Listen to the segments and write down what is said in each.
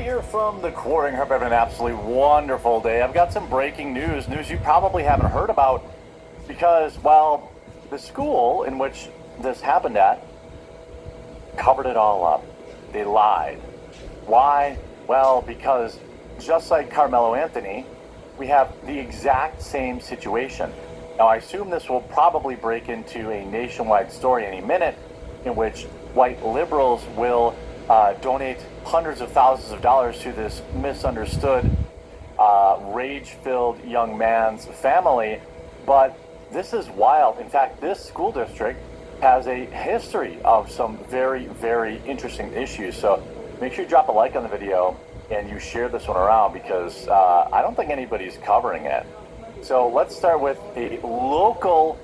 here from the quartering. Hope you're having an absolutely wonderful day. I've got some breaking news you probably haven't heard about because, well, the school in which this happened at covered it all up. They lied. Why? Well, because just like Karmelo Anthony, we have the exact same situation. Now, I assume this will probably break into a nationwide story any minute in which white liberals will donate hundreds of thousands of dollars to this misunderstood, rage-filled young man's family. But this is wild. In fact, this school district has a history of some very, very interesting issues. So make sure you drop a like on the video and you share this one around because I don't think anybody's covering it. So let's start with a local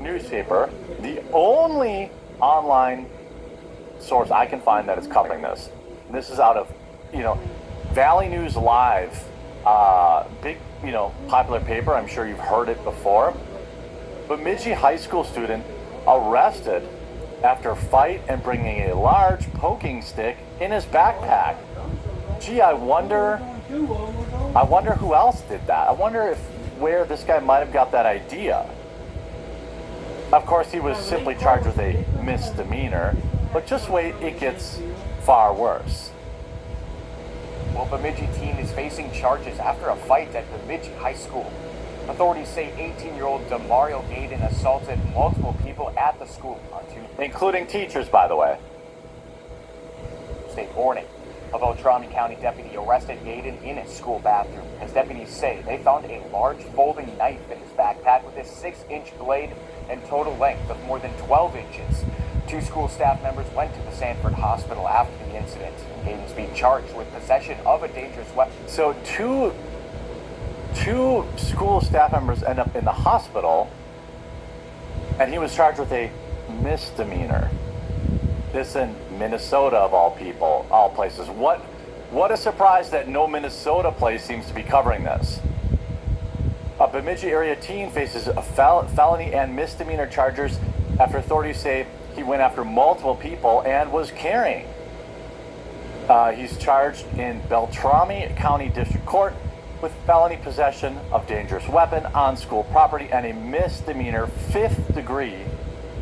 newspaper, the only online source I can find that is covering this. This is out of, Valley News Live, big, popular paper. I'm sure you've heard it before. Bemidji high school student arrested after fight and bringing a large poking stick in his backpack. Gee, I wonder who else did that. I wonder where this guy might have got that idea. Of course, he was simply charged with a misdemeanor, but just wait, it gets far worse. Well, Bemidji teen is facing charges after a fight at Bemidji High School. Authorities say 18-year-old Demario Aiden assaulted multiple people at the school on Tuesday, including teachers, by the way. State morning. A Beltrami County deputy arrested Aiden in his school bathroom. As deputies say, they found a large folding knife in his backpack with a 6-inch blade and total length of more than 12 inches. 2 school staff members went to the Sanford Hospital after the incident. Aiden's being charged with possession of a dangerous weapon. So two school staff members end up in the hospital, and he was charged with a misdemeanor. This in Minnesota, of all people, all places. What a surprise that no Minnesota place seems to be covering this. A Bemidji area teen faces a felony and misdemeanor charges after authorities say he went after multiple people and was carrying. He's charged in Beltrami County District Court with felony possession of dangerous weapon on school property and a misdemeanor 5th degree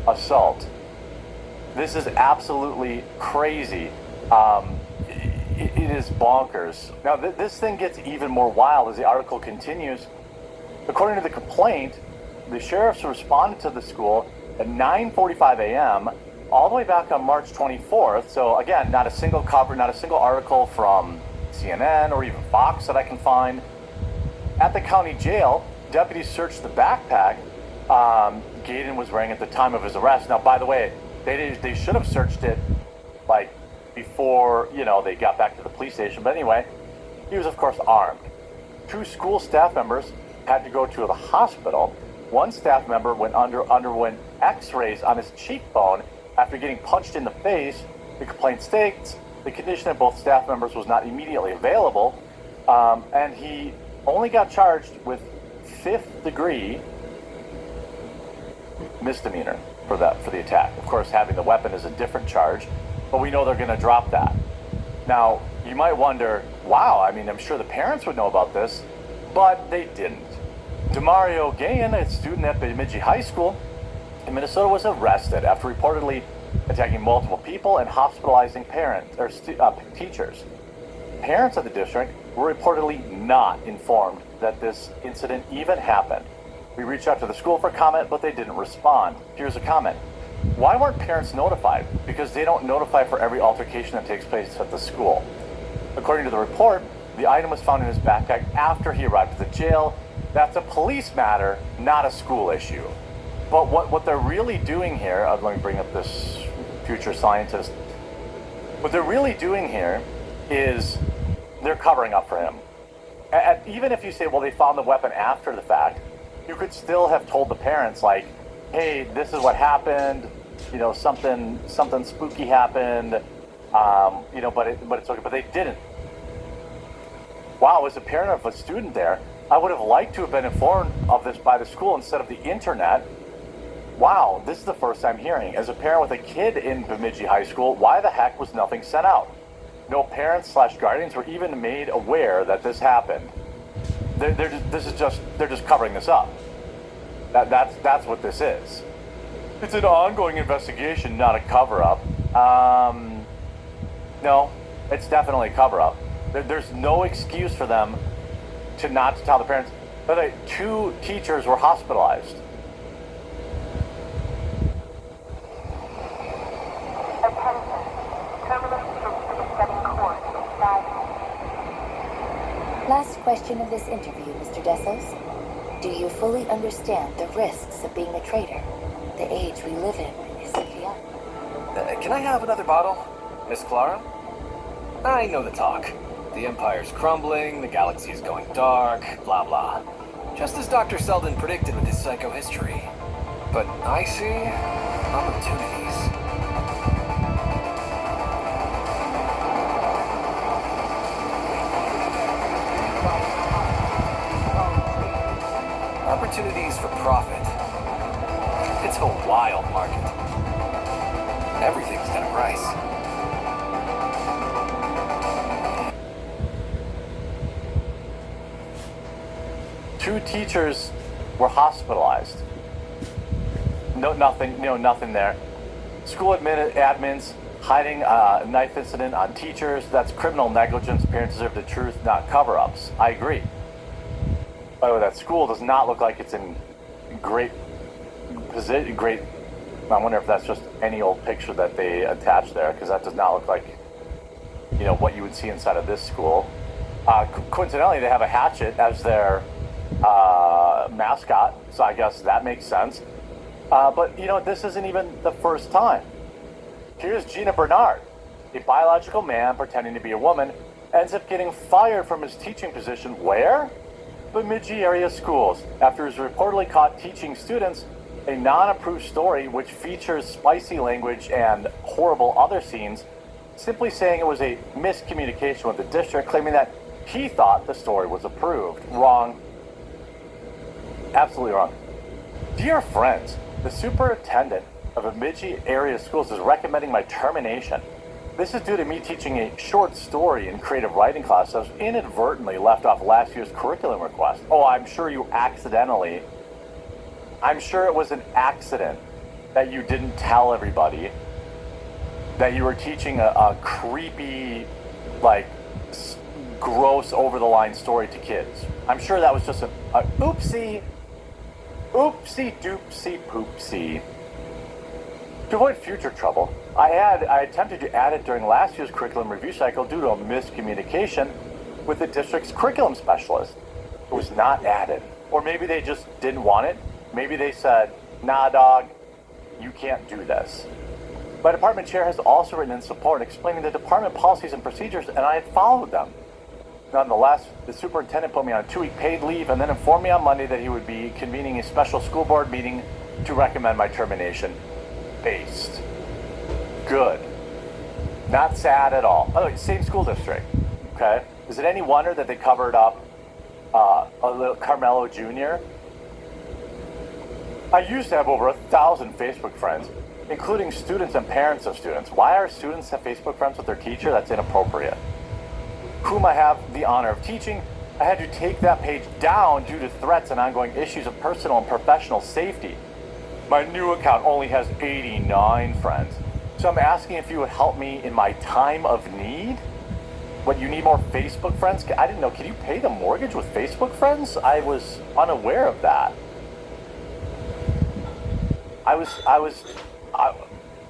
assault. This is absolutely crazy. It is bonkers. Now, this thing gets even more wild as the article continues. According to the complaint, the sheriffs responded to the school at 9:45 a.m. all the way back on March 24th. So again, not a single cover, not a single article from CNN or even Fox that I can find. At the county jail, deputies searched the backpack Gaden was wearing at the time of his arrest. Now, by the way, they should have searched it like before, they got back to the police station. But anyway, he was of course armed. 2 school staff members had to go to the hospital. One staff member underwent x-rays on his cheekbone after getting punched in the face. The complaint states the condition of both staff members was not immediately available, and he only got charged with 5th degree misdemeanor for the attack. Of course, having the weapon is a different charge, but we know they're going to drop that. Now, you might wonder, wow, I'm sure the parents would know about this, but they didn't. Demario Gayen, a student at Bemidji High School in Minnesota, was arrested after reportedly attacking multiple people and hospitalizing teachers. Parents of the district were reportedly not informed that this incident even happened. We reached out to the school for comment, but they didn't respond. Here's a comment. Why weren't parents notified? Because they don't notify for every altercation that takes place at the school. According to the report, the item was found in his backpack after he arrived at the jail. That's a police matter, not a school issue. But what they're really doing here, let me bring up this future scientist. What they're really doing here is they're covering up for him. And even if you say, well, they found the weapon after the fact, you could still have told the parents, like, hey, this is what happened, something spooky happened, but it's okay. But they didn't. Wow, as a parent of a student there, I would have liked to have been informed of this by the school instead of the internet. Wow, this is the first I'm hearing. As a parent with a kid in Bemidji High School, why the heck was nothing sent out? No parents / guardians were even made aware that this happened. They're just covering this up. That's what this is. It's an ongoing investigation, not a cover-up. No, it's definitely a cover-up. There's no excuse for them to not tell the parents. By the way, 2 teachers were hospitalized. Attention. Terminus is resetting course in 5 minutes. Last question of this interview, Mr. Dessos. Do you fully understand the risks of being a traitor? The age we live in is chaotic. Can I have another bottle, Miss Clara? I know the talk. The Empire's crumbling, the galaxy is going dark, blah blah. Just as Dr. Selden predicted with his psychohistory. But I see opportunities. Opportunities for profit. It's a wild market. Everything's got a price. Two teachers were hospitalized. Nothing there. School admins hiding a knife incident on teachers. That's criminal negligence. Parents deserve the truth, not cover-ups. I agree. By the way, that school does not look like it's in great position. I wonder if that's just any old picture that they attached there, because that does not look like, what you would see inside of this school. Coincidentally, they have a hatchet as their mascot, so I guess that makes sense. But this isn't even the first time. Here's Gina Bernard, a biological man pretending to be a woman, ends up getting fired from his teaching position where? Bemidji area schools, after he was reportedly caught teaching students a non-approved story which features spicy language and horrible other scenes, simply saying it was a miscommunication with the district, claiming that he thought the story was approved. Wrong. Absolutely wrong. Dear friends, the superintendent of Bemidji area schools is recommending my termination. This is due to me teaching a short story in creative writing class that was inadvertently left off last year's curriculum request. Oh, I'm sure it was an accident that you didn't tell everybody that you were teaching a creepy, gross, over-the-line story to kids. I'm sure that was just a oopsie doopsie poopsie. To avoid future trouble, I attempted to add it during last year's curriculum review cycle due to a miscommunication with the district's curriculum specialist. It was not added. Or maybe they just didn't want it. Maybe they said, nah, dog, you can't do this. My department chair has also written in support explaining the department policies and procedures, and I had followed them. Nonetheless, the superintendent put me on a 2-week paid leave and then informed me on Monday that he would be convening a special school board meeting to recommend my termination. Based. Good. Not sad at all. By the way, same school district. Okay? Is it any wonder that they covered up a little Karmelo Jr.? I used to have over 1,000 Facebook friends, including students and parents of students. Why are students have Facebook friends with their teacher? That's inappropriate. Whom I have the honor of teaching, I had to take that page down due to threats and ongoing issues of personal and professional safety. My new account only has 89 friends. So I'm asking if you would help me in my time of need? What, you need more Facebook friends? I didn't know. Can you pay the mortgage with Facebook friends? I was unaware of that.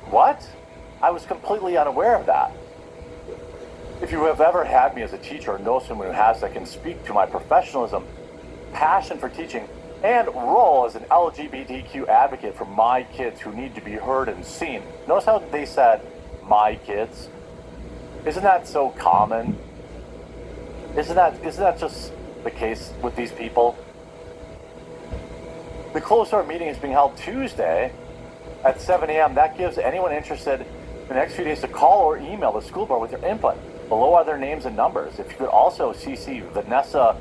What? I was completely unaware of that. If you have ever had me as a teacher or know someone who has that can speak to my professionalism, passion for teaching, and role as an LGBTQ advocate for my kids who need to be heard and seen. Notice how they said, my kids? Isn't that so common? Isn't that just the case with these people? The closed door meeting is being held Tuesday at 7 a.m. That gives anyone interested in the next few days to call or email the school board with their input. Below are their names and numbers. If you could also CC Vanessa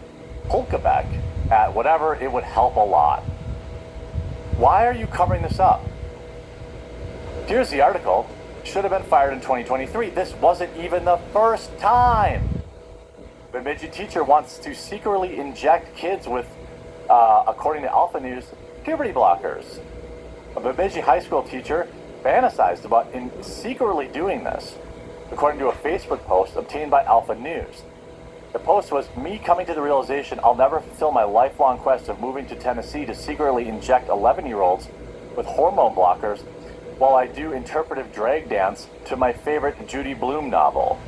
Polkabeck at whatever, it would help a lot. Why are you covering this up? Here's the article. should have been fired in 2023. This wasn't even the first time. Bemidji teacher wants to secretly inject kids with, according to Alpha News, puberty blockers. A Bemidji high school teacher fantasized about secretly doing this, according to a Facebook post obtained by Alpha News. The post was me coming to the realization I'll never fulfill my lifelong quest of moving to Tennessee to secretly inject 11-year-olds with hormone blockers while I do interpretive drag dance to my favorite Judy Blume novel.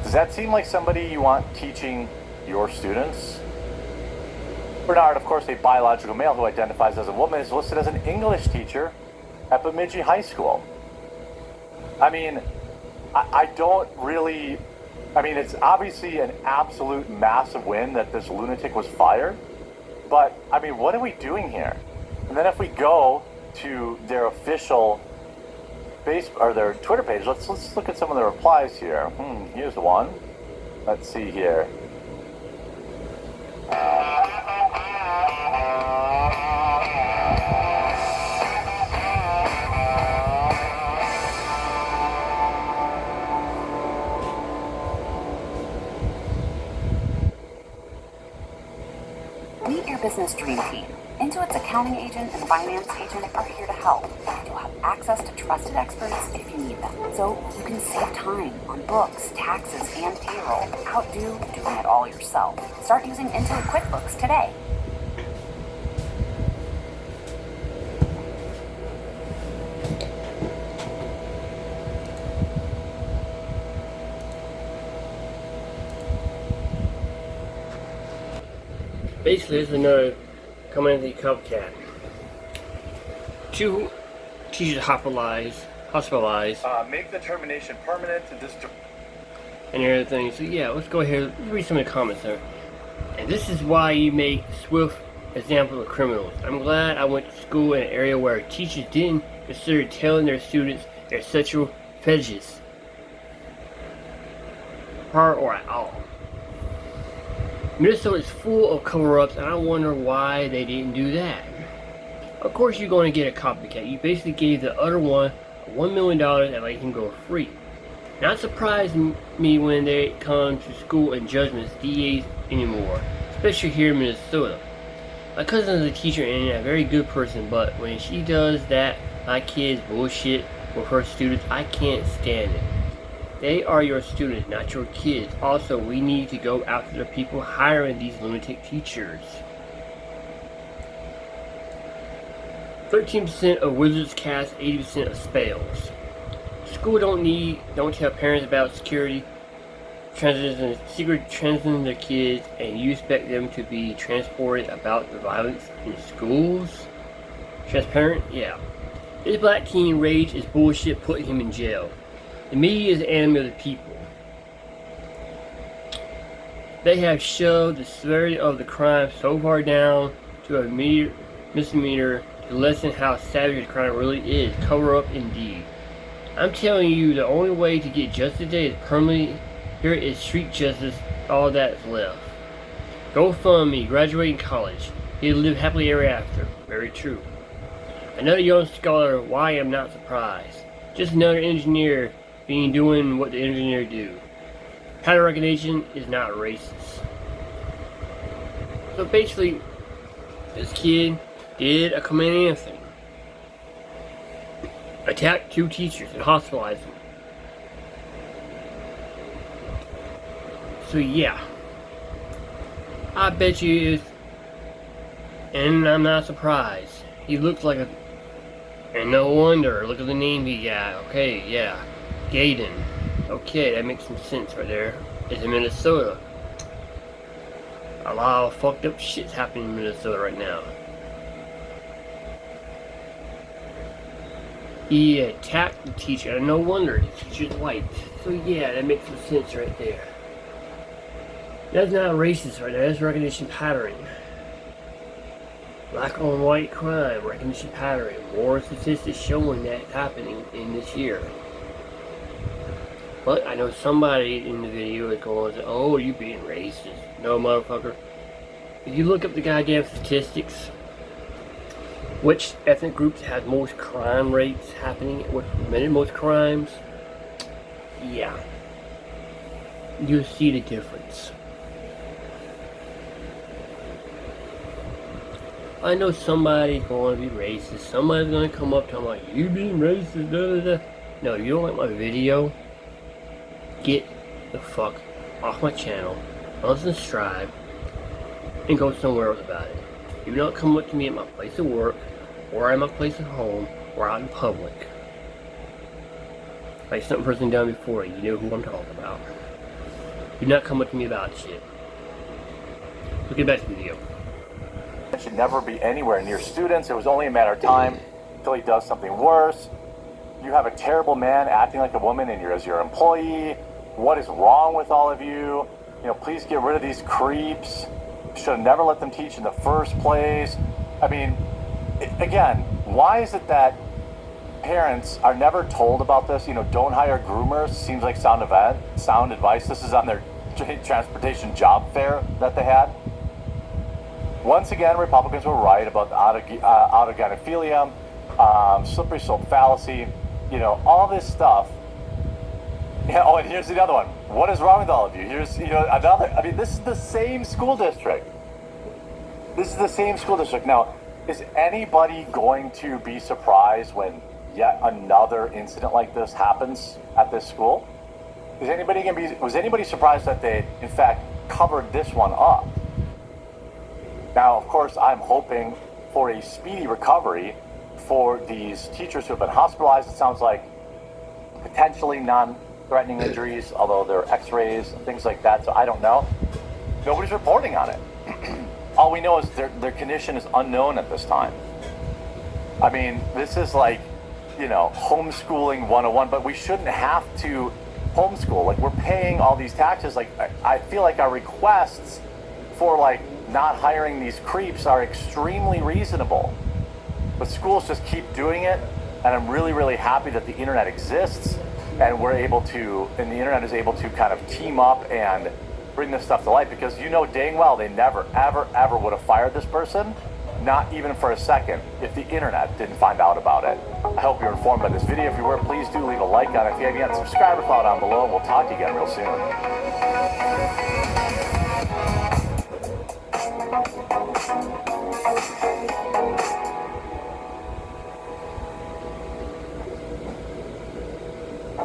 Does that seem like somebody you want teaching your students? Bernard, of course, a biological male who identifies as a woman, is listed as an English teacher at Bemidji High School. I mean, I don't really... I mean, it's obviously an absolute massive win that this lunatic was fired. But, I mean, what are we doing here? And then if we go to their official Facebook or their Twitter page, let's look at some of the replies here. Here's one. Let's see here. Meet your business dream team. Intuit's accounting agent and finance agent are here to help. You'll have access to trusted experts if you need them. So you can save time on books, taxes, and payroll. Outdo doing it all yourself. Start using Intuit QuickBooks today. Basically, there's another community copycat. 2 teachers hospitalized, Make the termination permanent and everything. So yeah, let's go ahead and read some of the comments there. And this is why you make swift examples of criminals. I'm glad I went to school in an area where teachers didn't consider telling their students their sexual fetishes, part or at all. Minnesota is full of cover-ups, and I wonder why they didn't do that. Of course you're going to get a copycat. You basically gave the other one $1 million and let him go free. Not surprise me when they come to school and judgments DAs anymore, especially here in Minnesota. My cousin is a teacher and a very good person, but when she does that my kids bullshit with her students, I can't stand it. They are your students, not your kids. Also, we need to go after the people hiring these lunatic teachers. 13% of wizards cast 80% of spells. School don't tell parents about secret transiting their kids, and you expect them to be transported about the violence in schools? Transparent? Yeah. This black teen rage is bullshit putting him in jail. The media is the enemy of the people. They have shoved the severity of the crime so far down to a misdemeanor to lessen how savage the crime really is. Cover up indeed. I'm telling you, the only way to get justice today is permanently. Here is street justice, all that's left. GoFundMe, graduating college. He'll live happily ever after. Very true. Another young scholar, why I'm not surprised. Just another engineer doing what the engineer do. Pattern recognition is not racist. So basically, this kid did a command thing. Attacked 2 teachers and hospitalized them. So yeah, I bet you is, and I'm not surprised. He looks like a, and no wonder, look at the name he got. Okay, yeah. Gaydon. Okay, that makes some sense right there. It's in Minnesota. A lot of fucked up shit's happening in Minnesota right now. He attacked the teacher, and no wonder, the teacher's white. So yeah, that makes some sense right there. That's not racist right there, that's recognition patterning. Black on white crime, recognition patterning. More statistics showing that happening in this year. But I know somebody in the video is going to say, oh, you being racist. No, motherfucker. If you look up the goddamn statistics, which ethnic groups has most crime rates happening, which committed most crimes, yeah, you'll see the difference. I know somebody's going to be racist. Somebody's going to come up to me like, you being racist, da da da. No, you don't like my video? Get the fuck off my channel, unsubscribe, and go somewhere else about it. Do not come up to me at my place of work, or at my place of home, or out in public. Like some person done before, you know who I'm talking about. Do not come up to me about shit. Let's get back to the video. It should never be anywhere near students. It was only a matter of time until he does something worse. You have a terrible man acting like a woman and you're as your employee. What is wrong with all of you? You know, please get rid of these creeps. Should have never let them teach in the first place. I mean, again, why is it that parents are never told about this? You know, don't hire groomers. Seems like sound advice. This is on their transportation job fair that they had. Once again, Republicans were right about autogynephilia, slippery slope fallacy, you know, all this stuff. Yeah, oh, and here's the other one. What is wrong with all of you? Here's, you know, another. I mean, this is the same school district. This is the same school district. Now, is anybody going to be surprised when yet another incident like this happens at this school? Was anybody surprised that they, in fact, covered this one up? Now, of course, I'm hoping for a speedy recovery for these teachers who have been hospitalized. It sounds like potentially non-threatening injuries, although there are x-rays and things like that, so I don't know. Nobody's reporting on it. All we know is their condition is unknown at this time. I mean, this is like, you know, homeschooling 101, but we shouldn't have to homeschool. Like, we're paying all these taxes. Like, I feel like our requests for, like, not hiring these creeps are extremely reasonable. But schools just keep doing it, and I'm really, really happy that the internet exists, and we're able to, and the internet is able to kind of team up and bring this stuff to light, because you know dang well they never, ever, ever would have fired this person, not even for a second, if the internet didn't find out about it. I hope you're informed by this video. If you were, please do leave a like on it. If you haven't yet, subscribe or follow down below, and we'll talk to you again real soon.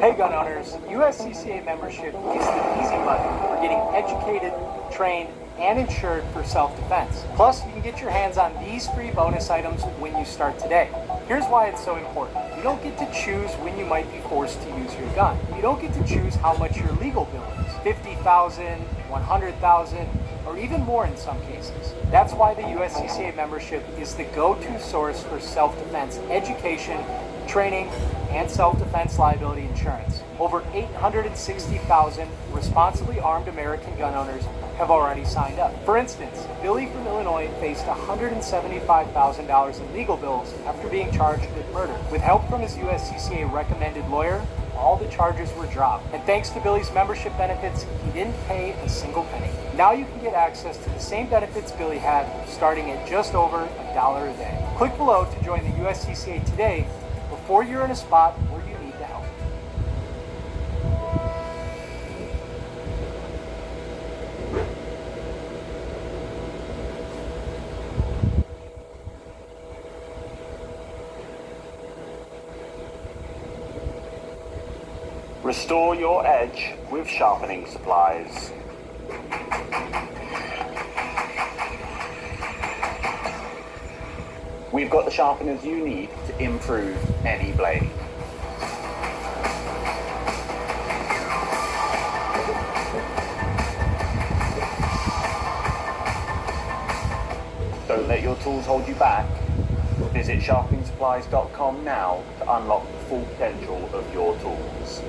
Hey gun owners, USCCA membership is the easy button for getting educated, trained, and insured for self-defense. Plus, you can get your hands on these free bonus items when you start today. Here's why it's so important. You don't get to choose when you might be forced to use your gun. You don't get to choose how much your legal bill is. $50,000, $100,000, or even more in some cases. That's why the USCCA membership is the go-to source for self-defense education, training, and self-defense liability insurance. Over 860,000 responsibly armed American gun owners have already signed up. For instance, Billy from Illinois faced $175,000 in legal bills after being charged with murder. With help from his USCCA recommended lawyer, all the charges were dropped. And thanks to Billy's membership benefits, he didn't pay a single penny. Now you can get access to the same benefits Billy had, starting at just over $1 a day. Click below to join the USCCA today, before you're in a spot where you need the help. Restore your edge with sharpening supplies. We've got the sharpeners you need to improve any blade. Don't let your tools hold you back. Visit sharpeningsupplies.com now to unlock the full potential of your tools.